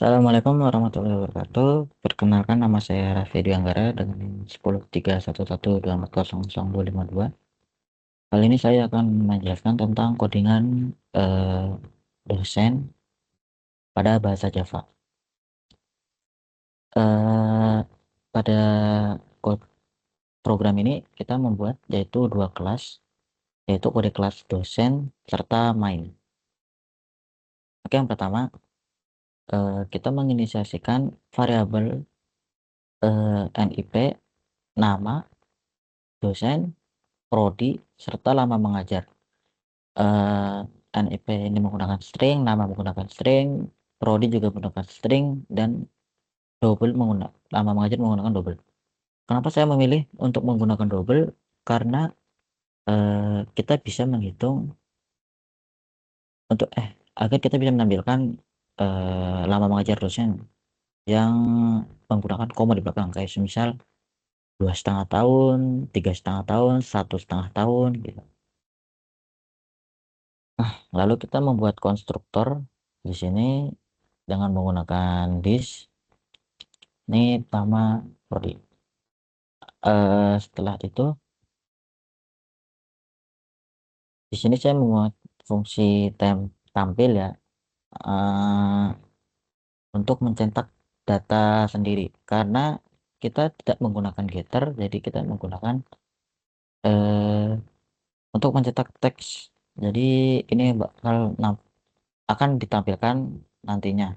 Assalamualaikum warahmatullahi wabarakatuh. Perkenalkan, nama saya Raffi Anggara dengan 10.311.24.00252. Kali ini saya akan menjelaskan tentang codingan dosen pada bahasa Java. Eh, pada program ini kita membuat yaitu dua kelas, yaitu kode kelas dosen serta main. Oke, yang pertama kita menginisiasikan variabel NIP, nama dosen, prodi, serta lama mengajar. eh NIP ini menggunakan string, nama menggunakan string, prodi juga menggunakan string, dan double menggunakan lama mengajar menggunakan double. Kenapa saya memilih untuk menggunakan double? Karena kita bisa menghitung untuk agar kita bisa menampilkan lama mengajar dosen yang menggunakan koma di belakang, kayak semisal 2,5 tahun, 3,5 tahun, 1,5 tahun gitu. Lalu kita membuat konstruktor di sini dengan menggunakan this. Ini pertama prodi. Setelah itu di sini saya membuat fungsi tampil ya, eh, untuk mencetak data sendiri, karena kita tidak menggunakan getter, jadi kita menggunakan eh, untuk mencetak teks. Jadi ini akan ditampilkan nantinya.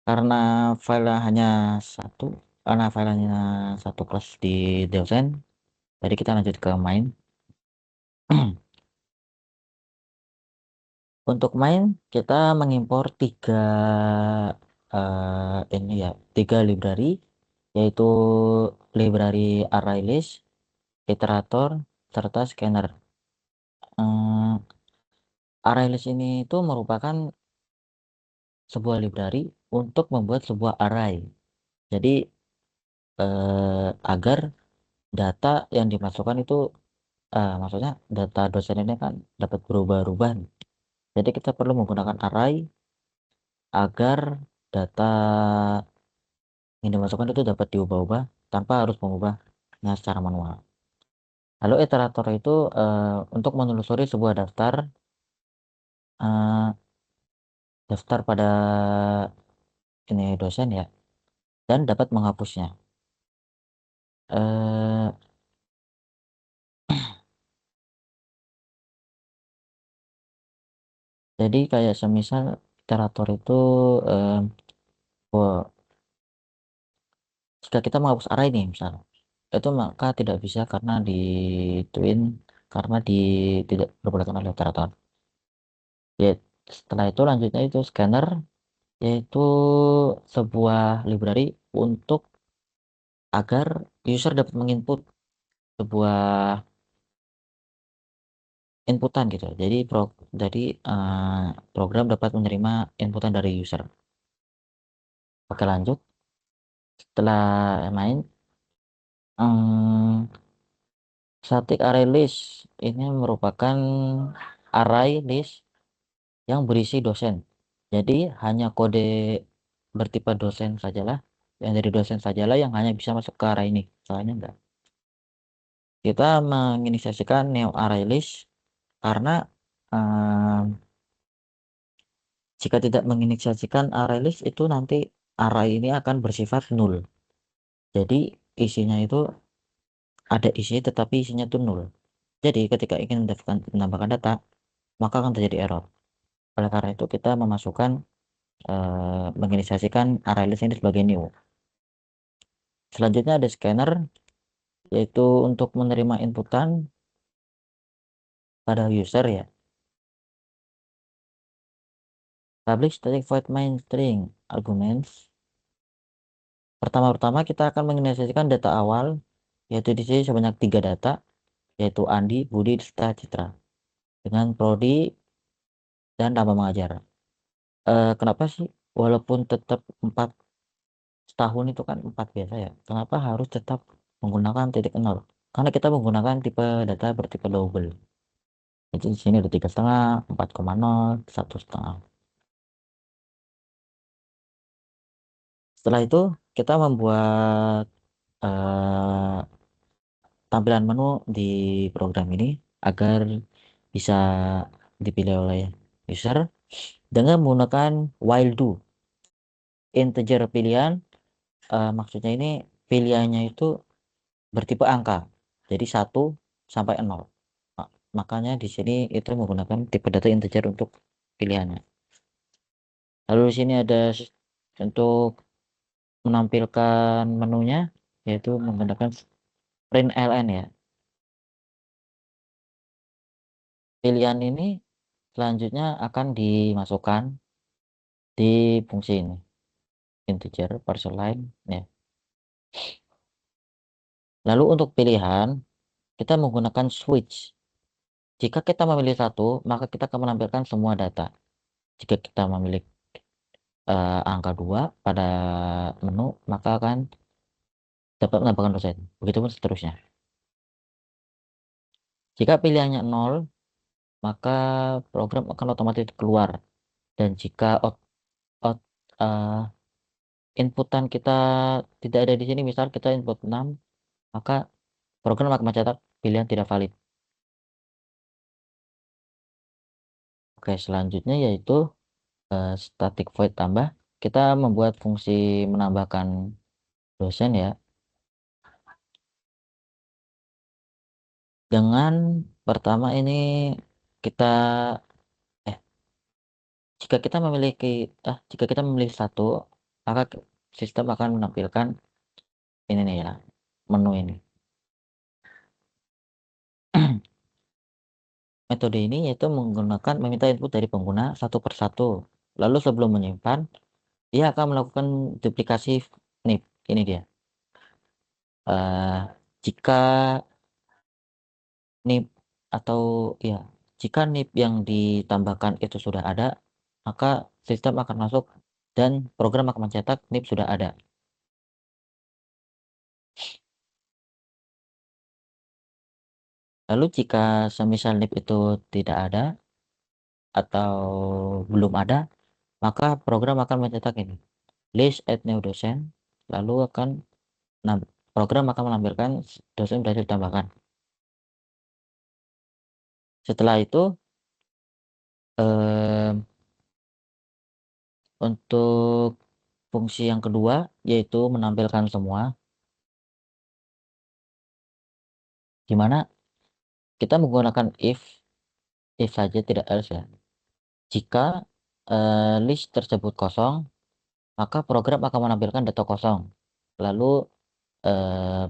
Karena file hanya satu, karena filenya satu kelas di dosen, jadi kita lanjut ke main. Untuk main kita mengimpor ini ya, tiga library, yaitu library ArrayList, iterator, serta scanner. ArrayList ini itu merupakan sebuah library untuk membuat sebuah array. Jadi agar data yang dimasukkan itu, maksudnya data dosen ini kan dapat berubah-ubah. Jadi kita perlu menggunakan array agar data yang dimasukkan itu dapat diubah-ubah tanpa harus mengubahnya secara manual. Lalu iterator itu untuk menelusuri sebuah eh, daftar pada ini dosen ya, dan dapat menghapusnya. eh, jadi kayak semisal iterator itu, eh, jika kita menghapus array nih misal, itu maka tidak bisa karena di twin, karena tidak diperbolehkan oleh iterator ya. Setelah itu lanjutnya itu scanner, yaitu sebuah library untuk agar user dapat menginput sebuah inputan gitu. Jadi program dapat menerima inputan dari user. Oke, lanjut. Setelah main, hmm, static array list ini merupakan array list yang berisi dosen. Jadi hanya kode bertipe dosen sajalah, yang dari dosen sajalah yang hanya bisa masuk ke array ini. Soalnya enggak. Kita menginisiasikan new array list karena em, jika tidak menginisiasikan array list itu nanti array ini akan bersifat null. Jadi isinya itu ada isi tetapi isinya itu null. Jadi ketika ingin menambahkan data, maka akan terjadi error. Oleh karena itu kita menginisiasikan array list ini sebagai new. Selanjutnya ada scanner, yaitu untuk menerima inputan pada user ya. Public static void main string arguments. Pertama-tama kita akan menginisiasikan data awal, yaitu di sini sebanyak 3 data, yaitu Andi, Budi, serta Citra, dengan prodi dan nama mengajar. Kenapa sih walaupun tetap 4 tahun itu kan 4 biasa ya, kenapa harus tetap menggunakan titik nol? Karena kita menggunakan tipe data bertipe double. Jadi di sini ada 3,5, 4,0, 1,5. Setelah itu kita membuat eh, tampilan menu di program ini agar bisa dipilih oleh user dengan menggunakan while do. Integer pilihan, maksudnya ini pilihannya itu bertipe angka, jadi 1 sampai 0. Makanya di sini itu menggunakan tipe data integer untuk pilihannya. Lalu di sini ada untuk menampilkan menunya, yaitu menggunakan print ln ya. Pilihan ini selanjutnya akan dimasukkan di fungsi ini, integer parser line ya. Lalu untuk pilihan kita menggunakan switch. Jika kita memilih satu, maka kita akan menampilkan semua data. Jika kita memilih angka 2 pada menu, maka akan dapat menambahkan dosen. Begitupun seterusnya. Jika pilihannya 0, maka program akan otomatis keluar. Dan jika out, uh, inputan kita tidak ada di sini, misal kita input 6, maka program akan mencatat pilihan tidak valid. Oke, selanjutnya yaitu static void tambah. Kita membuat fungsi menambahkan dosen ya. Dengan pertama ini kita eh jika kita memilih satu, maka sistem akan menampilkan ini nih ya, menu ini. Metode ini yaitu menggunakan meminta input dari pengguna satu per satu. Lalu sebelum menyimpan, ia akan melakukan duplikasi NIP. Ini dia. Jika NIP atau ya, jika NIP yang ditambahkan itu sudah ada, maka sistem akan masuk dan program akan mencetak NIP sudah ada. Lalu jika semisal NIP itu tidak ada atau belum ada, maka program akan mencetak ini list add new dosen, lalu program akan menampilkan dosen berhasil ditambahkan. Setelah itu untuk fungsi yang kedua yaitu menampilkan semua, di mana kita menggunakan if saja tidak else ya. Jika list tersebut kosong, maka program akan menampilkan data kosong. Lalu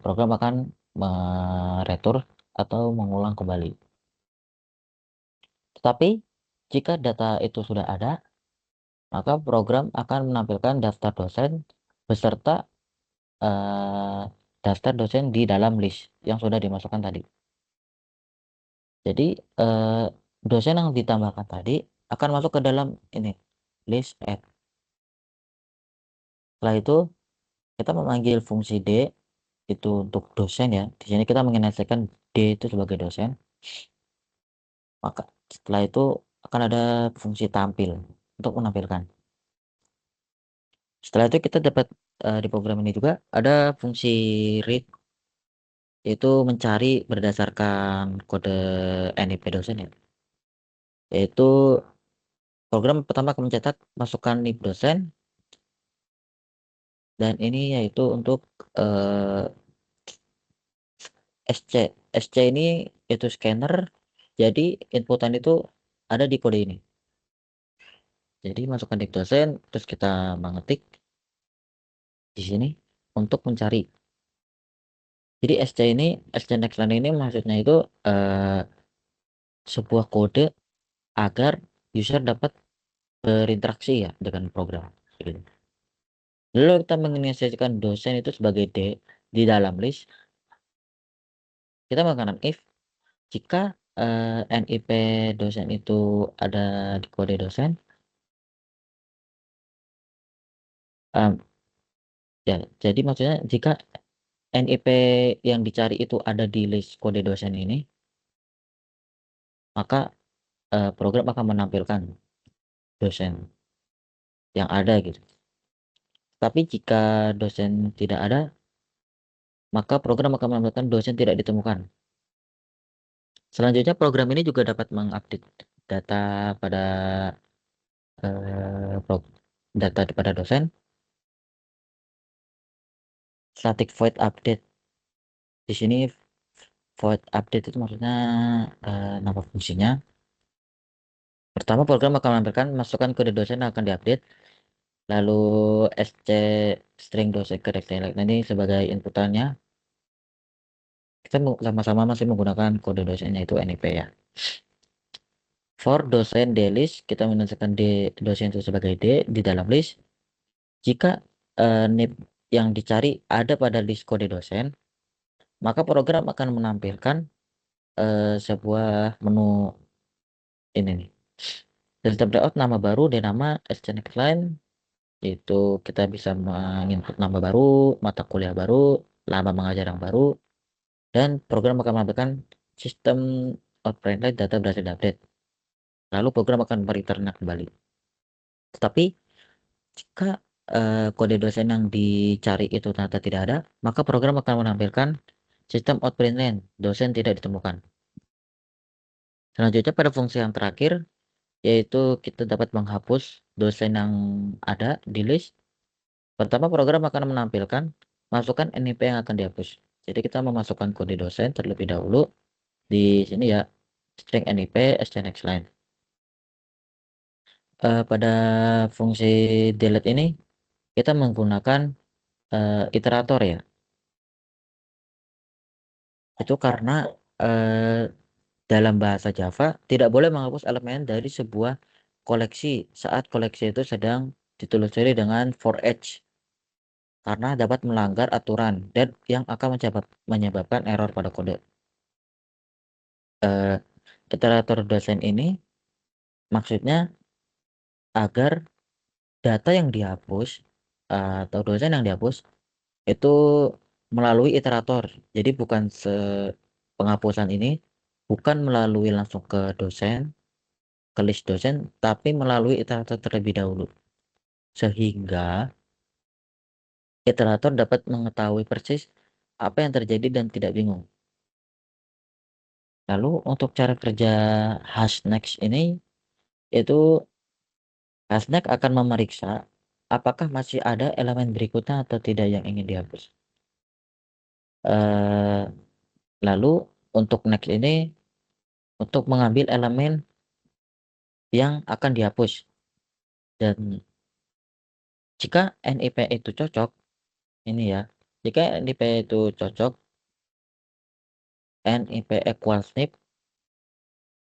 program akan meretur atau mengulang kembali. Tetapi jika data itu sudah ada, maka program akan menampilkan daftar dosen beserta daftar dosen di dalam list yang sudah dimasukkan tadi. Jadi dosen yang ditambahkan tadi akan masuk ke dalam ini list add. Setelah itu kita memanggil fungsi d itu untuk dosen ya. Di sini kita menginisialkan d itu sebagai dosen. Maka setelah itu akan ada fungsi tampil untuk menampilkan. Setelah itu kita dapat di program ini juga ada fungsi read, yaitu mencari berdasarkan kode NIP dosen ya. Yaitu program pertama akan mencatat masukan NIP dosen, dan ini yaitu untuk SC. SC ini itu scanner, jadi inputan itu ada di kode ini. Jadi masukkan NIP dosen, terus kita mengetik di sini untuk mencari. Jadi SC next line ini maksudnya itu sebuah kode agar user dapat berinteraksi ya dengan program. Gitu. Lalu kita menginisiasikan dosen itu sebagai D di dalam list. Kita menggunakan if jika NIP dosen itu ada di kode dosen, ya jadi maksudnya jika NIP yang dicari itu ada di list kode dosen ini, maka program akan menampilkan dosen yang ada gitu. Tapi jika dosen tidak ada, maka program akan menampilkan dosen tidak ditemukan. Selanjutnya program ini juga dapat mengupdate data pada eh, pro- data pada dosen. Static void update. Di sini void update itu maksudnya nama fungsinya. Pertama, program akan menampilkan masukan kode dosen yang akan diupdate. Lalu sc string dosen ke rectangle. Nah, ini sebagai inputannya. Kita sama-sama masih menggunakan kode dosennya itu NIP ya. For dosen dlist, kita menunjukkan dosen itu sebagai D di dalam list. Jika NIP yang dicari ada pada list kode dosen, maka program akan menampilkan sebuah menu ini nih. Sistem layout nama baru dan nama SCNX line itu kita bisa menginput nama baru, mata kuliah baru, lama mengajar yang baru, dan program akan menampilkan sistem outprint line data berhasil update. Lalu program akan mereturn kembali. Tetapi jika kode dosen yang dicari itu ternyata tidak ada, maka program akan menampilkan sistem outprint line dosen tidak ditemukan. Selanjutnya pada fungsi yang terakhir, yaitu kita dapat menghapus dosen yang ada di list. Pertama, program akan menampilkan masukan NIP yang akan dihapus. Jadi kita memasukkan kode dosen terlebih dahulu di sini ya, string NIP SCNX line. Pada fungsi delete ini kita menggunakan iterator ya. Itu karena eh, dalam bahasa Java tidak boleh menghapus elemen dari sebuah koleksi saat koleksi itu sedang ditelusuri dengan for each, karena dapat melanggar aturan dan yang akan menyebabkan error pada kode. Eh, Iterator dosen ini maksudnya agar data yang dihapus atau dosen yang dihapus itu melalui iterator. Jadi bukan penghapusan ini bukan melalui langsung ke dosen, ke list dosen, tapi melalui iterator terlebih dahulu. Sehingga iterator dapat mengetahui persis apa yang terjadi dan tidak bingung. Lalu untuk cara kerja hashnext ini, itu hashnext akan memeriksa apakah masih ada elemen berikutnya atau tidak yang ingin dihapus. Eh, Lalu untuk next ini untuk mengambil elemen yang akan dihapus, dan jika NIP itu cocok, ini ya, jika NIP itu cocok, NIP equals NIP,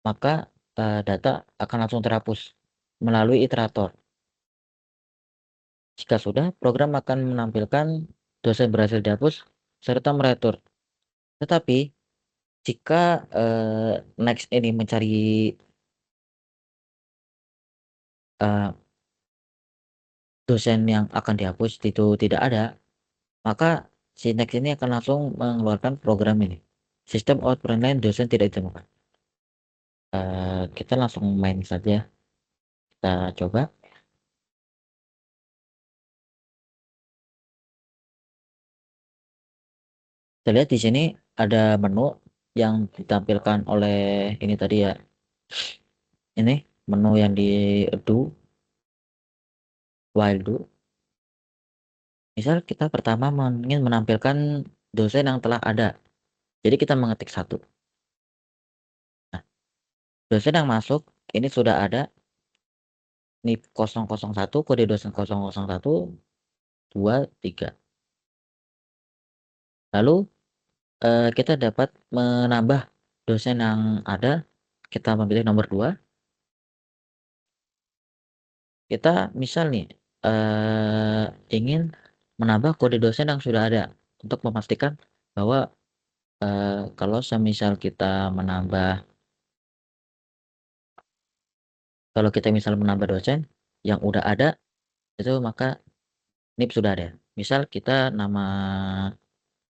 maka data akan langsung terhapus melalui iterator. Jika sudah, program akan menampilkan dosen berhasil dihapus serta meretur. Tetapi jika next ini mencari eh, dosen yang akan dihapus itu tidak ada, maka si next ini akan langsung mengeluarkan program ini. Sistem out line dosen tidak ditemukan. Kita langsung main saja. Kita coba. Kita lihat di sini ada menu yang ditampilkan oleh ini tadi ya. Ini menu yang di do, while do. Misal kita pertama ingin menampilkan dosen yang telah ada. Jadi kita mengetik satu. Nah, dosen yang masuk ini sudah ada. Ini 001, kode dosen 001, 2, 3. Lalu kita dapat menambah dosen yang ada. Kita memilih nomor 2. Kita misal nih ingin menambah kode dosen yang sudah ada untuk memastikan bahwa kalau semisal kita menambah kalau kita misal menambah dosen yang udah ada itu, maka NIP sudah ada. Misal kita nama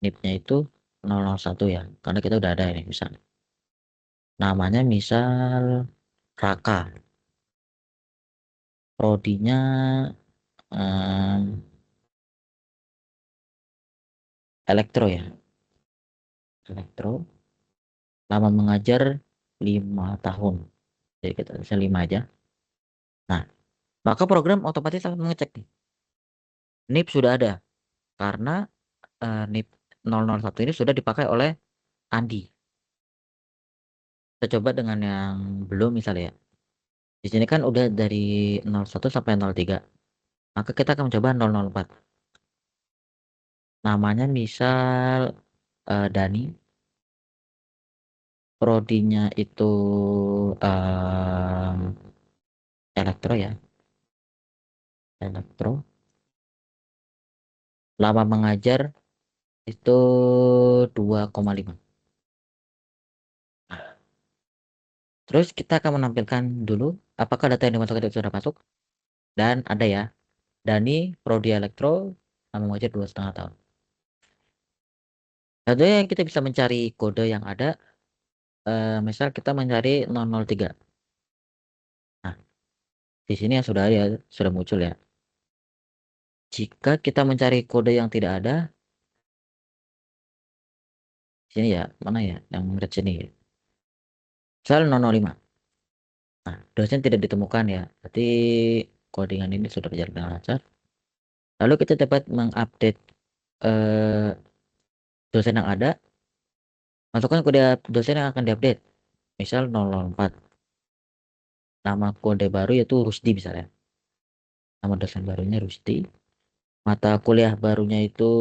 NIP-nya itu 001 ya, karena kita udah ada ini misalnya. Namanya misal Raka. Prodinya elektro ya, elektro, lama mengajar 5 tahun, jadi kita bisa 5 aja. Nah, maka program otomatis akan mengecek nih, NIP sudah ada, karena NIP 001 ini sudah dipakai oleh Andi. Kita coba dengan yang belum misalnya ya. Di sini kan udah dari 01 sampai 03. Maka kita akan mencoba 004. Namanya misal Dani. Prodinya itu elektro ya. Elektro. Lama mengajar itu 2,5. Terus kita akan menampilkan dulu apakah data yang dimasukkan itu sudah masuk. Dan ada ya. Dani, Prodi Elektro, lama mengajar 2,5 tahun. Tentunya kita bisa mencari kode yang ada. Misal kita mencari 003. Nah, di sini yang sudah ada, sudah muncul ya. Jika kita mencari kode yang tidak ada, sini ya, mana ya, yang mirip sini ya. Misal 005. Nah, dosen tidak ditemukan ya. Berarti codingan ini sudah berjalan dengan lancar. Lalu kita dapat mengupdate eh, dosen yang ada. Masukkan kode dosen yang akan diupdate. Misal 004. Nama kode baru yaitu Rusdi misalnya. Nama dosen barunya Rusdi. Mata kuliah barunya itu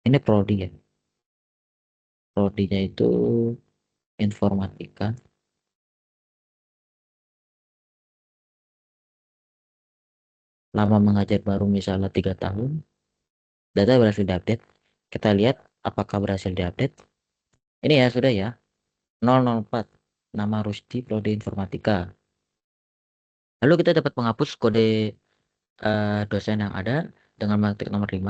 ini prodi ya. Prodinya itu informatika. Lama mengajar baru misalnya 3 tahun. Data berhasil diupdate. Kita lihat apakah berhasil diupdate. Ini ya sudah ya. 004. Nama Rusdi prodi informatika. Lalu kita dapat menghapus kode dosen yang ada dengan mengetik nomor 5.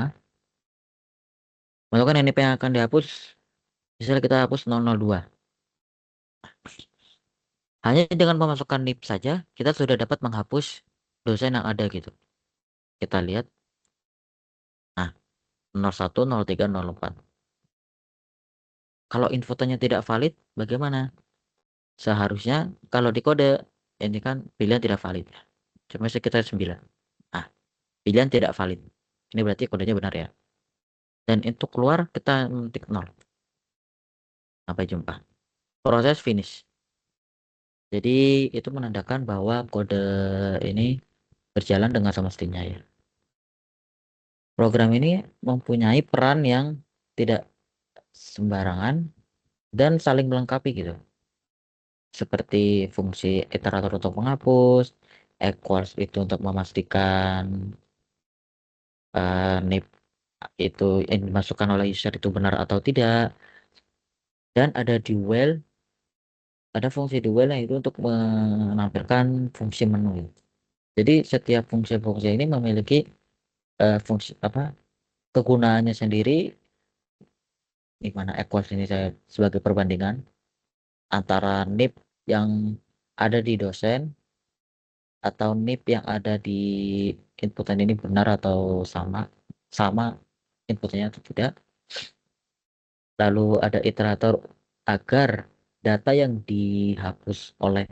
Masukkan NIP yang akan dihapus. Misalnya kita hapus 002. Hanya dengan memasukkan NIP saja, kita sudah dapat menghapus dosen yang ada gitu. Kita lihat. Nah, 01, 03, 04. Kalau infonya tidak valid, bagaimana? Seharusnya kalau di kode, ini kan pilihan tidak valid. Cuma sekitar 9. Nah, pilihan tidak valid. Ini berarti kodenya benar ya. Dan untuk keluar, kita mengetik 0. Sampai jumpa. Proses finish. Jadi itu menandakan bahwa kode ini berjalan dengan semestinya ya. Program ini mempunyai peran yang tidak sembarangan dan saling melengkapi gitu. Seperti fungsi iterator untuk menghapus, equals itu untuk memastikan NIP itu yang dimasukkan oleh user itu benar atau tidak. Dan ada dual, ada fungsi dual yang itu untuk menampilkan fungsi menu. Jadi setiap fungsi-fungsi ini memiliki fungsi apa kegunaannya sendiri, di mana equals ini saya sebagai perbandingan antara NIP yang ada di dosen atau NIP yang ada di inputan ini benar atau sama sama inputnya atau tidak. Lalu ada iterator agar data yang dihapus oleh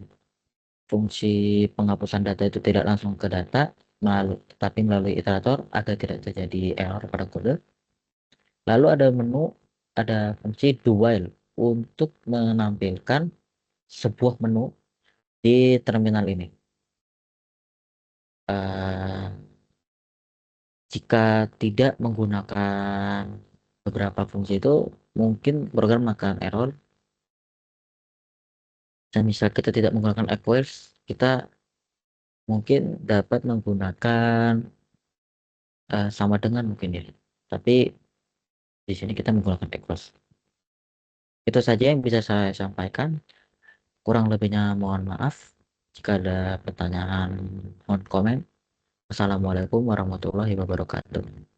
fungsi penghapusan data itu tidak langsung ke data tetapi melalui iterator agar tidak terjadi error pada kode. Lalu ada menu, ada fungsi do while untuk menampilkan sebuah menu di terminal ini. Jika tidak menggunakan beberapa fungsi itu, mungkin program akan error. Dan misal kita tidak menggunakan equals, kita mungkin dapat menggunakan sama dengan mungkin ya. Tapi di sini kita menggunakan equals. Itu saja yang bisa saya sampaikan. Kurang lebihnya mohon maaf. Jika ada pertanyaan, mohon komen. Assalamualaikum warahmatullahi wabarakatuh.